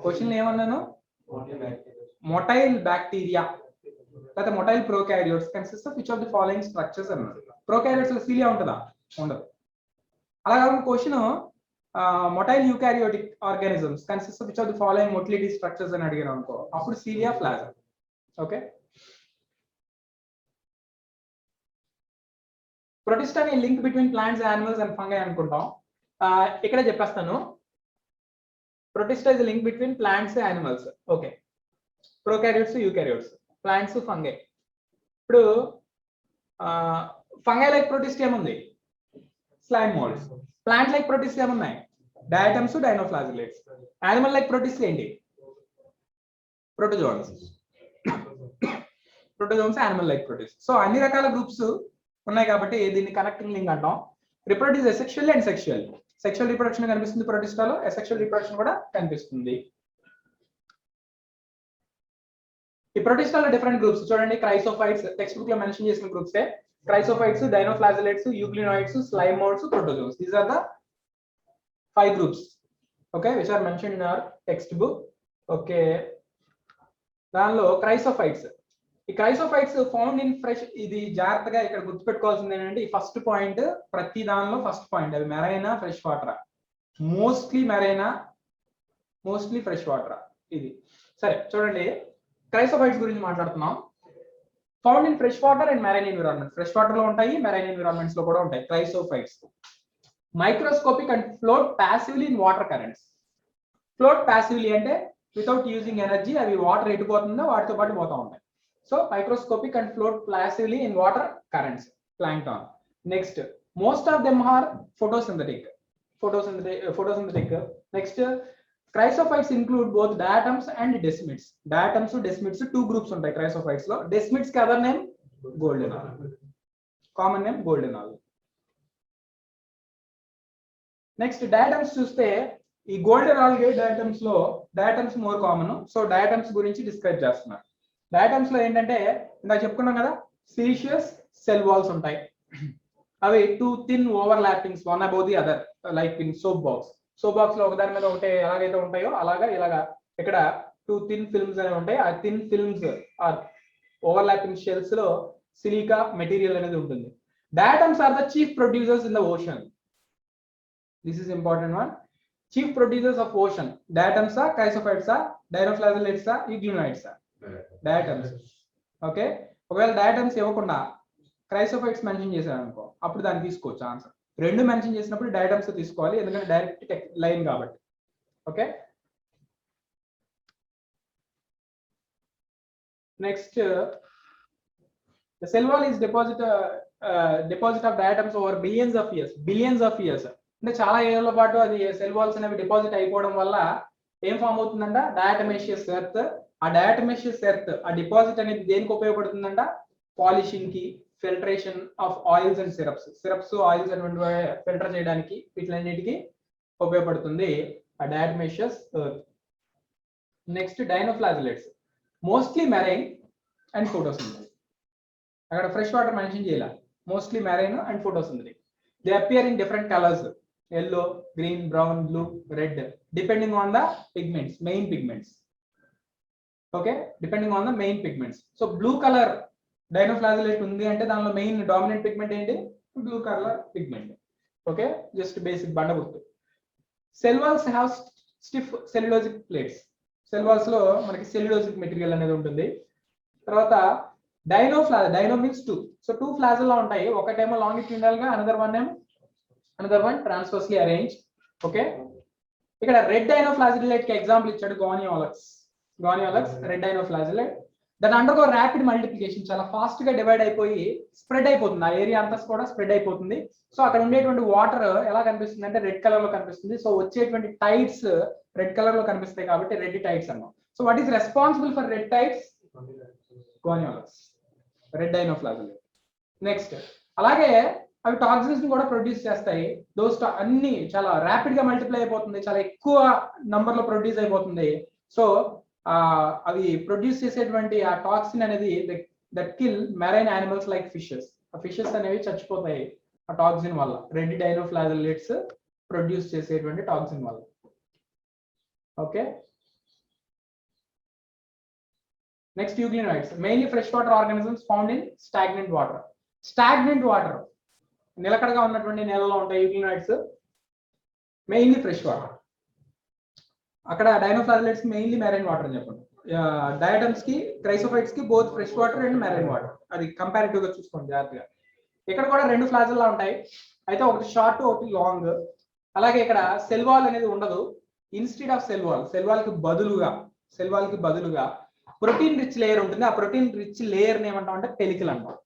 క్వశ్చన్ ఏమన్నాను? మొటైల్ బ్యాక్టీరియా లేదా motile prokaryotes consist of which of the following structures అన్నాడు. ప్రోకారియోట్స్ లో సీలియా ఉంటుందా? ఉండదు. అలాగే question motile eukaryotic organisms consist of which of the following motility structures అని అడిగాను అనుకో, అప్పుడు సీలియా, ఫ్లాజా. ఓకే, ప్రొటిస్టా అనే link between plants, animals and fungi అనుకుంటాం. ఇక్కడ చెప్పేస్తాను. Protista is link between plants, animals. Okay, prokaryotes, eukaryotes, plants, fungi. ఇప్పుడు fungi like protist ఏముంది? Slime moulds. Plant like protist ఏమున్నాయి? Diatoms, dinoflagellates. Animal like protist ఏంటి? Protozoans. Animal like protist. So అన్ని రకాల groups ఉన్నాయి కాబట్టి దీన్ని కనెక్టింగ్ లింక్ అంటాం. Reproduce asexual and sexual. Sexual reproduction కనిపిస్తుంది ప్రొటిస్టాలో, అసెక్షువల్ రిప్రొడక్షన్ కూడా కనిపిస్తుంది. ఈ ప్రొటిస్టాలో డిఫరెంట్ గ్రూప్స్ చూడండి. క్రైసోఫైట్స్ టెక్స్ట్ బుక్ లో మెన్షన్ చేసిన groups. Chrysophytes, dinoflagellates, euglenoids, slime moulds, protozoans. These are the 5 groups, okay, which are mentioned in our textbook. Okay, దానిలో క్రైసోఫైట్స్. ఈ క్రైసోఫైట్స్ ఫౌండ్ ఇన్ ఫ్రెష్. ఇది జాగ్రత్తగా ఇక్కడ గుర్తుపెట్టుకోవాల్సింది ఏంటంటే ఈ ఫస్ట్ పాయింట్, ప్రతి దానిలో ఫస్ట్ పాయింట్ అవి మెరైనా, ఫ్రెష్ వాటరా. మోస్ట్లీ మెరైనా, మోస్ట్లీ ఫ్రెష్ వాటరా. ఇది సరే చూడండి. క్రైసోఫైట్స్ గురించి మాట్లాడుతున్నాం. Found in fresh water and marine environment. Fresh water లో ఉంటాయి, మెరైన్ ఎన్విరాన్మెంట్స్ లో కూడా ఉంటాయి chrysophytes. Microscopic and float passively in water currents. Float passively అంటే వితౌట్ యూజింగ్ ఎనర్జీ, అవి వాటర్ ఎటుపోతుందో వాటితో పాటు పోతా ఉంటాయి. So microscopic and float passively in water currents, plankton. Next, most of them are photosynthetic. Next, chrysophytes include both diatoms and desmids. Diatoms, desmids 2 groups ఉంటాయి chrysophytes లో. Desmids కి other name golden algae, common name golden algae. Next diatoms చూస్తే ఈ golden algae diatoms లో diatoms more common. So diatoms గురించి describe చేస్తున్నారు. Diatoms లో ఏంటంటే ఇందాక చెప్పుకున్నాం కదా, సిలిషియస్ సెల్ వాల్స్ ఉంటాయి. అవి 2 thin overlappings one above the other, like in soap box. Soap box లో ఒకదాని మీద ఒకటే ఎలాగైతే ఉంటాయో అలాగా ఇలాగా ఇక్కడ 2 thin films అనేవి ఉంటాయి. ఆ thin films are overlapping shells లో సిలికా మెటీరియల్ అనేది ఉంటుంది. Diatoms are the chief producers in the ocean. This is important one. Chief producers of ocean. Diatoms ఆ, క్రైసోఫైట్స్ ఆ, డైనోఫ్లాజిలేట్స్ ఆ, యూగ్లినాయిడ్స్ ఆ? డయాటమ్స్. ఓకే, ఒకవేళ డయాటమ్స్ ఇవ్వకుండా క్రైసోఫైట్స్ మెన్షన్ చేశారు అనుకో, అప్పుడు దాన్ని తీసుకోవచ్చు ఆన్సర్. రెండు మెన్షన్ చేసినప్పుడు డయాటమ్స్ తీసుకోవాలి, ఎందుకంటే డైరెక్ట్ లైన్ కాబట్టి. Okay, next, the cell wall is deposit of diatoms over billions of years. అంటే చాలా ఏళ్ల పాటు అది సెల్ వాల్స్ అనేవి డిపాజిట్ అయిపోవడం వల్ల ఏం ఫామ్ అవుతుందంట? డయాటమేషియస్ ఎర్త్ ఆ డయాటమేషియస్ ఎర్త్ ఆ డిపాజిట్ అనేది దేనికి ఉపయోగపడుతుందంట? పాలిషింగ్ కి, filtration of oils and syrups oils అటువంటి ఫిల్టర్ చేయడానికి వీటిలన్నిటికి ఉపయోగపడుతుంది ఆ diatomaceous earth. Next dinoflagellates, mostly marine and photosynthetic. అక్కడ ఫ్రెష్ వాటర్ మెన్షన్ చేయాలి, mostly marine and photosynthetic. They appear in different colours, yellow, green, brown, blue, red, depending on the pigments, main pigments. Okay, depending on the main pigments. So blue color dinoflagellate undi ante danlo main dominant pigment enti blue color pigment. Okay, just basic banda gurtu. Cell walls have stiff cellulosic plates. Cell walls lo manaki cellulosic material anedi untundi. Tarvata dino means two. So two flagella untayi, okatemo longitudinal ga, another one transversely arranged. Okay, ఇక్కడ red డైనోఫ్లాజిలేట్ కి example ఇచ్చాడు గోనియోలక్స్ red డైనోఫ్లాజిలేట్. దాని undergo rapid multiplication, చాలా fast గా divide అయిపోయి spread అయిపోతుంది, ఆ area అంతా కూడా స్ప్రెడ్ అయిపోతుంది. సో అక్కడ ఉండేటువంటి వాటర్ ఎలా కనిపిస్తుంది అంటే రెడ్ కలర్ లో కనిపిస్తుంది. సో వచ్చేటువంటి టైడ్స్ రెడ్ కలర్ లో కనిపిస్తాయి కాబట్టి రెడ్ టైడ్స్ అన్నాం. So what is responsible for red tides? Gonyaulax, red dinoflagellate. Next అలాగే అవి టాక్సిన్స్ ని కూడా ప్రొడ్యూస్ చేస్తాయి. అన్ని చాలా ర్యాపిడ్ గా మల్టిప్లై అయిపోతుంది, చాలా ఎక్కువ నంబర్ లో ప్రొడ్యూస్ అయిపోతుంది. సో అవి ప్రొడ్యూస్ చేసేటువంటి ఆ టాక్సిన్ అనేది that kill marine animals like fishes. ఆ ఫిషెస్ అనేవి చచ్చిపోతాయి ఆ టాక్సిన్ వల్ల, రెడ్ డైనోఫ్లాజిలేట్స్ ప్రొడ్యూస్ చేసేటువంటి టాక్సిన్ వల్ల. Okay, next euglenoids, mainly fresh water organisms found in stagnant water. Stagnant water, నిలకడగా ఉన్నటువంటి నేలలో ఉంటాయి యూగ్లినాయిడ్స్, మెయిన్లీ ఫ్రెష్ వాటర్. అక్కడ డైనోఫ్లాజిలేట్స్ మెయిన్లీ మెరైన్ వాటర్ అని చెప్పండి. డయాటమ్స్ కి, క్రైసోఫైట్స్ కి both fresh water and marine water. అది కంపారిటివ్ గా చూసుకోండి జాగ్రత్తగా. ఇక్కడ కూడా రెండు ఫ్లాజెల్లా ఉంటాయి, అయితే ఒకటి షార్ట్ ఒకటి లాంగ్. అలాగే ఇక్కడ సెల్ వాల్ అనేది ఉండదు. ఇన్స్టెడ్ ఆఫ్ సెల్ వాల్ కి బదులుగా ప్రోటీన్ రిచ్ లేయర్ ఉంటుంది. ఆ ప్రోటీన్ రిచ్ లేయర్ ని ఏమంటాం అంటే పెలికల్ అంటాం.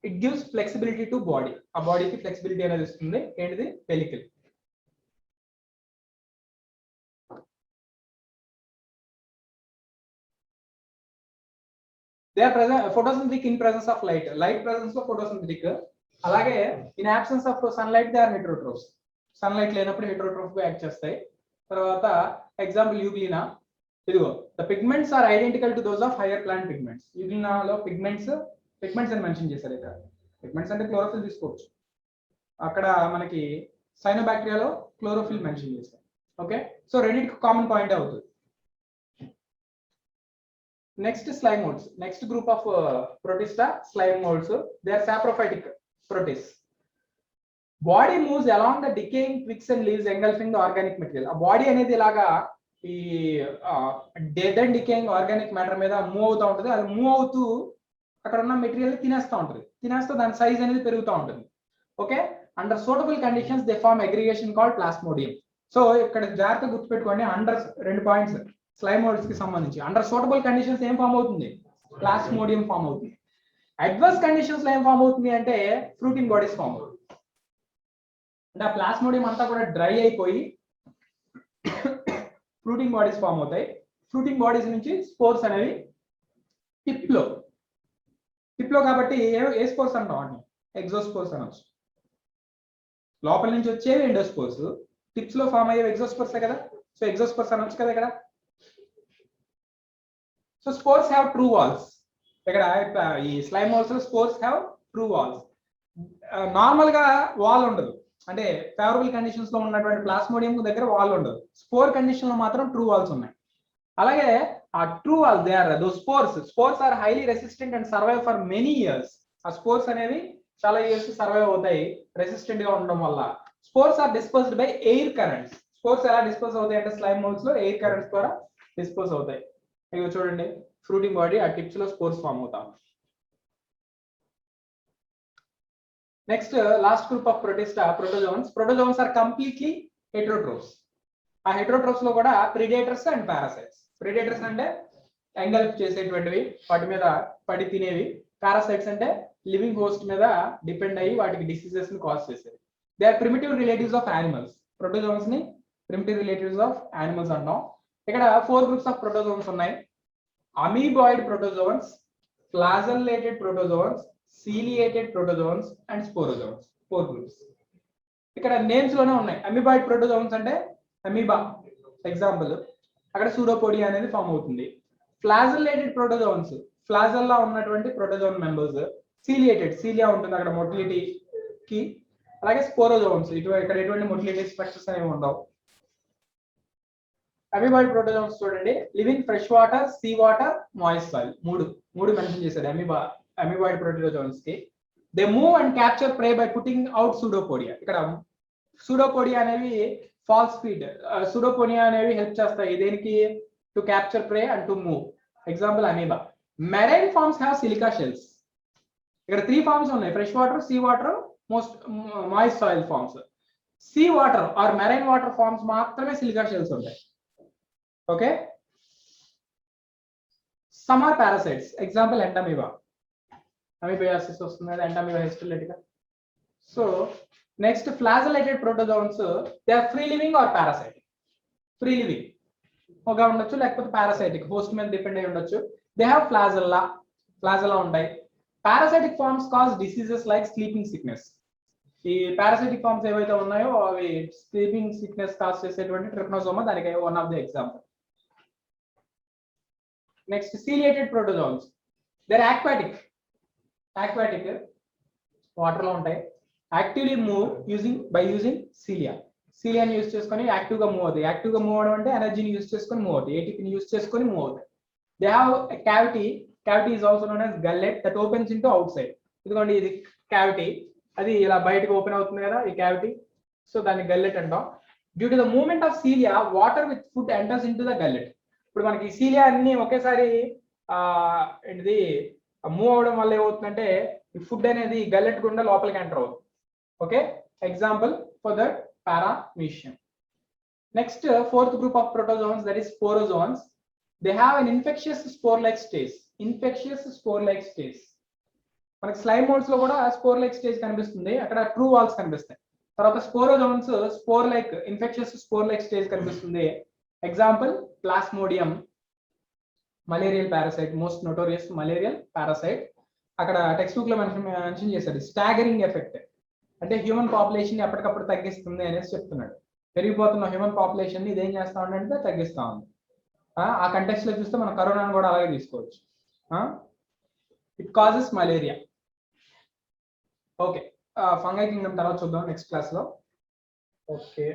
It gives flexibility to body, ఆ బాడీకి ఫ్లెక్సిబిలిటీ అనేది ఇస్తుంది. ఏంటిది? Pellicle. They are photosynthetic in presence of light presence లో ఫోటోసింథటిక్. అలాగే in absence of sunlight they are heterotrophs, sunlight లేనప్పుడు హెటరోట్రోఫ్ గా యాక్ట్ చేస్తాయి. తర్వాత ఎగ్జాంపుల్ యూగ్లినా, ఇదిగో the pigments are identical to those of higher plant pigments. యూగ్లినాలో pigments అని mention చేశారు. ఇక్కడ పిగ్మెంట్స్ అంటే క్లోరోఫిల్ తీసుకోవచ్చు, అక్కడ మనకి సైనోబాక్టీరియాలో క్లోరోఫిల్ మెన్షన్ చేశారు. ఓకే, సో రెండింటికి కామన్ పాయింట్ అవుతుంది. Next slime moulds, next group of protista slime moulds. They are saprophytic protist. Body moves along the decaying twigs and leaves engulfing the organic material. ఆ body అనేది ఇలాగా ఈ dead and decaying organic matter మీద move అవుతూ ఉంటుంది. అది move అవుతూ అక్కడ ఉన్న మెటీరియల్ తినేస్తూ దాని సైజ్ అనేది పెరుగుతూ ఉంటుంది. Okay, under suitable conditions they form aggregation called plasmodium. So ఇక్కడ జాగ్రత్తగా గుర్తుపెట్టుకోండి, అండర్ 2 పాయింట్స్ స్లైమ్ మోల్డ్స్ కి సంబంధించి. అండర్ సూటబుల్ కండిషన్స్ ఏం ఫామ్ అవుతుంది? ప్లాస్మోడియం ఫామ్ అవుతుంది. అడ్వర్స్ కండిషన్స్ లో ఏం ఫామ్ అవుతుంది అంటే ఫ్రూటింగ్ బాడీస్ ఫామ్ అవుతుంది. అంటే ఆ ప్లాస్మోడియం అంతా కూడా డ్రై అయిపోయి ఫ్రూటింగ్ బాడీస్ ఫామ్ అవుతాయి. ఫ్రూటింగ్ బాడీస్ నుంచి స్పోర్స్ అనేవి టిప్ లో కాబట్టి ఏ స్పోర్స్ అంటాం అంటే ఎగ్జోస్పోర్స్ అనొచ్చు. లోపల నుంచి వచ్చేవి ఎండోస్పోర్స్, టిప్స్ లో ఫామ్ అయ్యేవి ఎగ్జోస్పోర్సే కదా. సో ఎగ్జోస్పోర్స్ అనొచ్చు కదా ఇక్కడ. So spores have true walls. ఇక్కడ ఈ స్లైమ్ మోల్డ్స్ లో spores have true walls. Normal గా వాల్ ఉండదు, అంటే ఫేవరబుల్ కండిషన్స్ లో ఉన్నటువంటి ప్లాస్మోడియం దగ్గర వాల్ ఉండదు. స్పోర్ కండిషన్ లో మాత్రం ట్రూ వాల్స్ ఉన్నాయి. అలాగే ఆ true wall they are though spores are highly resistant and survive for many years. ఆ స్పోర్స్ అనేవి చాలా ఇయర్స్ సర్వైవ్ అవుతాయి రెసిస్టెంట్ గా ఉండడం వల్ల. Spores are disposed by air currents. Spores ఎలా డిస్పోజ్ అవుతాయి అంటే స్లైమ్ మోల్డ్స్ లో ఎయిర్ కరెంట్స్ ద్వారా డిస్పోజ్ అవుతాయి. ఇక చూడండి, ఫ్రూటింగ్ బాడీ ఆ టిప్స్ లో స్పోర్స్ ఫామ్ అవుతాం. Next last group of protista protozoans. Protozoans are completely heterotrophs. ఆ హెటరోట్రోఫ్స్ లో కూడా ప్రిడేటర్స్ అండ్ పారాసైట్స్. ప్రిడేటర్స్ అంటే ఎంగల్ఫ్ చేసేటువంటివి, వాటి మీద పడి తినేవి. పారాసైట్స్ అంటే లివింగ్ హోస్ట్ మీద డిపెండ్ అయ్యి వాటికి డిసీజెస్ ని కాజ్ చేసేవి. They are primitive relatives of animals. Protozoans ని ప్రిమిటివ్ రిలేటివ్స్ ఆఫ్ యానిమల్స్ అంటాం. ఇక్కడ 4 గ్రూప్స్ ఆఫ్ ప్రోటోజోన్స్ ఉన్నాయి. Amoeboid protozoans, flagellated protozoans, ciliated protozoans and sporozoans, 4 groups. ఇక్కడ నేమ్స్ లోనే ఉన్నాయి. అమీబాయిడ్ ప్రోటోజోన్స్ అంటే అమీబా ఎగ్జాంపుల్, అక్కడ సూడోపోడియా అనేది ఫామ్ అవుతుంది. ఫ్లాజెల్లేటెడ్ ప్రోటోజోన్స్, ఫ్లాజెల్లా ఉన్నటువంటి ప్రోటోజోన్ మెంబర్స్. సీలియేటెడ్, సీలియా ఉంటుంది అక్కడ మొటిలిటీ కి. అలాగే స్పోరోజోన్స్, ఇక్కడ ఎటువంటి మొటిలిటీ స్ట్రక్చర్స్ అనేవి ఉండవు. అమీబాయిడ్ ప్రోటోజోన్స్ చూడండి, living fresh water, sea water, moist soil, మూడు మెన్షన్ చేశాడు అమీబాయిడ్ ప్రోటోజోన్స్ కి. They move and capture prey by putting out pseudopodia. ఇక్కడ సూడోపోడియా అనేవి ఫాల్స్ ఫీడ్, సూడోపోడియా అనేవి హెల్ప్ చేస్తాయి దేనికి? To capture prey and to move. Example amoeba. Marine forms have silica shells. ఇక్కడ 3 forms ఉన్నాయి, fresh water, sea water, moist soil forms. Sea water or marine water forms మాత్రమే silica shells ఉంటాయి. Okay, some are parasites. Example entamoeba, amoebiasis వస్తుంది, entamoeba histolytica. So next flagellated protozoans, they are free living or parasitic. Free living గా ఉండొచ్చు, లేకపోతే parasitic, host మీద depend అయి ఉండొచ్చు. They have flagella ఉంటాయి. Parasitic forms cause diseases like sleeping sickness. ఈ parasitic forms ఏవైతే ఉన్నాయో అవి స్లీపింగ్ సిక్నెస్ కాజ్ చేసేటువంటి ట్రిప్నోసోమా దానికి one of the example. Next ciliated protozoans, they are aquatic water లో ఉంటాయి. యాక్టివ్లీ మూవ్ బై యూజింగ్ సిలియాని యూజ్ చేసుకొని యాక్టివ్ గా మూవ్ అవుతాయి. యాక్టివ్ గా మూవ్ అవడం అంటే ఎనర్జీని యూజ్ చేసుకొని మూవ్ అవుతాయి, ఏటీపీని యూజ్ చేసుకొని మూవ్ అవుతాయి. They have cavity is also known as gullet that opens into outside. ఇదిగోండి ఇది క్యావిటీ, అది ఇలా బయటకు ఓపెన్ అవుతుంది కదా ఈ క్యావిటీ, సో దాన్ని గల్లెట్ అంటాం. Due to the movement of cilia water with food enters into the gullet. ఇప్పుడు మనకి సీలియా అన్ని ఒకేసారి ఏంటిది మూవ్ అవడం వల్ల ఏమవుతుందంటే ఈ ఫుడ్ అనేది గల్లెట్ గుండా లోపలికి ఎంటర్ అవుతుంది. Okay, example for that paramecium. Next fourth group of protozoans, that is sporozoans. They have an infectious spore like stage. మనకి స్లైమ్ మోడ్స్ లో కూడా స్పోర్ లైక్ స్టేజ్ కనిపిస్తుంది, అక్కడ ట్రూ వాల్స్ కనిపిస్తాయి. తర్వాత sporozoans spore like infectious spore like stage కనిపిస్తుంది. Example plasmodium, malarial parasite, most notorious malarial parasite. అక్కడ text book లో మెన్షన్ చేశాడు స్టాగరింగ్ ఎఫెక్ట్, అంటే హ్యూమన్ పాపులేషన్ ఎప్పటికప్పుడు తగ్గిస్తుంది అనేసి చెప్తున్నాడు. పెరిగిపోతున్న హ్యూమన్ పాపులేషన్ ని ఇదేం చేస్తా ఉందంటే తగ్గిస్తా ఉంది. ఆ కంటెక్స్ట్ లో చూస్తే మనం కరోనాను కూడా అలాగే తీసుకోవచ్చు. It causes malaria. Okay, fungi Kingdom తర్వాత చూద్దాం నెక్స్ట్ క్లాస్ లో. ఓకే.